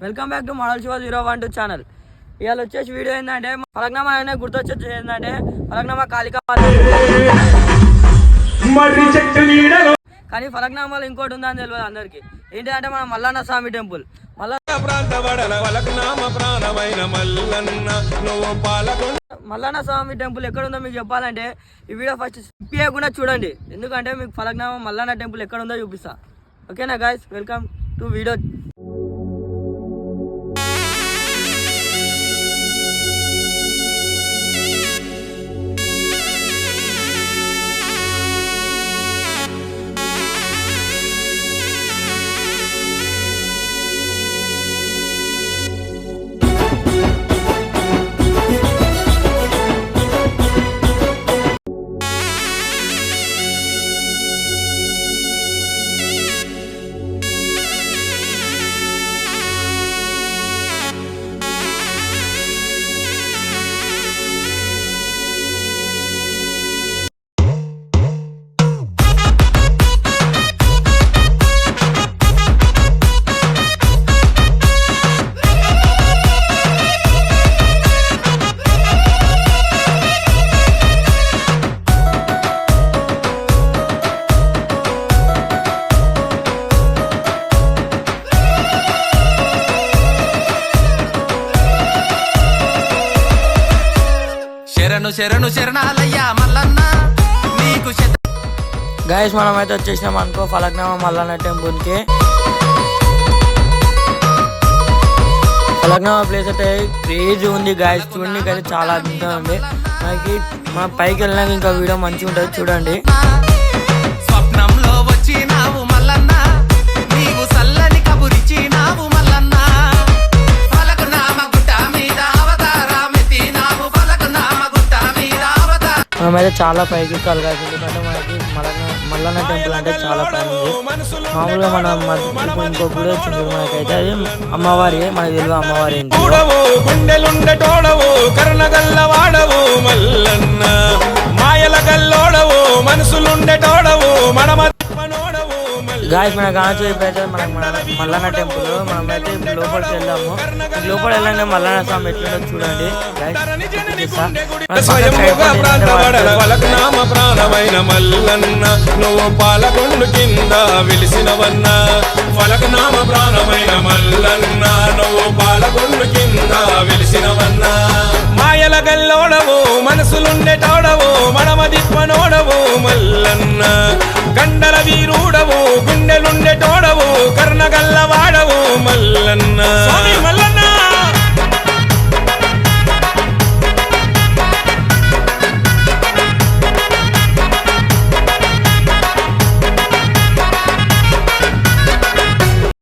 Welcome back to model Shiva 012 channel. ఇవాళ వచ్చేసి video ఏంటంటే ఫలక్నామా అనే గుర్తొచ్చేసి ఏంటంటే ఫలక్నామా కాళికా కానీ ఫలక్నామాలో ఇంకోటి ఉందని తెలియదు అందరికి. ఏంటంటే మన మల్లన్న స్వామి టెంపుల్. మల్లన్న స్వామి టెంపుల్ ఎక్కడ ఉందో మీకు చెప్పాలంటే ఈ వీడియో ఫస్ట్ స్కిప్ చేయకుండా చూడండి, ఎందుకంటే మీకు ఫలక్నామా మల్లన్న టెంపుల్ ఎక్కడ ఉందో చూపిస్తా. ఓకేనా guys, welcome to video. Guys మనం అయితే వచ్చేసినాం అనుకో ఫలక్నామా మల్లన్న టెంపుల్ కి. ఫలక్నామా ప్లేస్ అయితే క్రేజీ ఉంది గైస్, చూడండి అయితే చాలా అద్భుతంగా ఉంది. మనకి మన పైకి వెళ్ళినాక ఇంకా వీడియో మంచిగా ఉంటుంది, చూడండి. స్వప్నంలో వచ్చినావు మల్లన్న, నీవు సల్లని కబురిచినావు మల్లన్న, ఫలక్నామా గుట్ట మీద అవతారమెత్తినావు, ఫలక్నామా గుట్ట మీద అవతారం. మనమైతే చాలా పైకి ఎక్కాలి గైస్, ఎందుకంటే మనకి మల్లన్న టెంపుల్ అంటే చాలా పైన ఉంది. మామూలుగా మన ఇంకో గుడి వచ్చింది మనకైతే, అది అమ్మవారి, మనకి తెలియదు అమ్మవారి గుండెలుండటోడవు కర్ణగల్లవాడవు మల్లన్న, మాయల గల్లోడవు మనసులుండటోడవు మనమనోడవు. గాయస్ మన కావచ్చు ఇప్పుడైతే మనకి మల్లన్న టెంపుల్ మనమైతే లోపలికి వెళ్దాము. లోపల వెళ్ళండి మల్లన్న స్వామి ఎట్లుందో చూడండి. ఫలక్నామా ప్రాణమైన మల్లన్న, నువ్వు పాలకొండు కింద వెలిసినవన్న, ఫలక్నామా ప్రాణమైన మల్లన్న, నువ్వు పాలకొండు కింద వెలిసినవన్నా.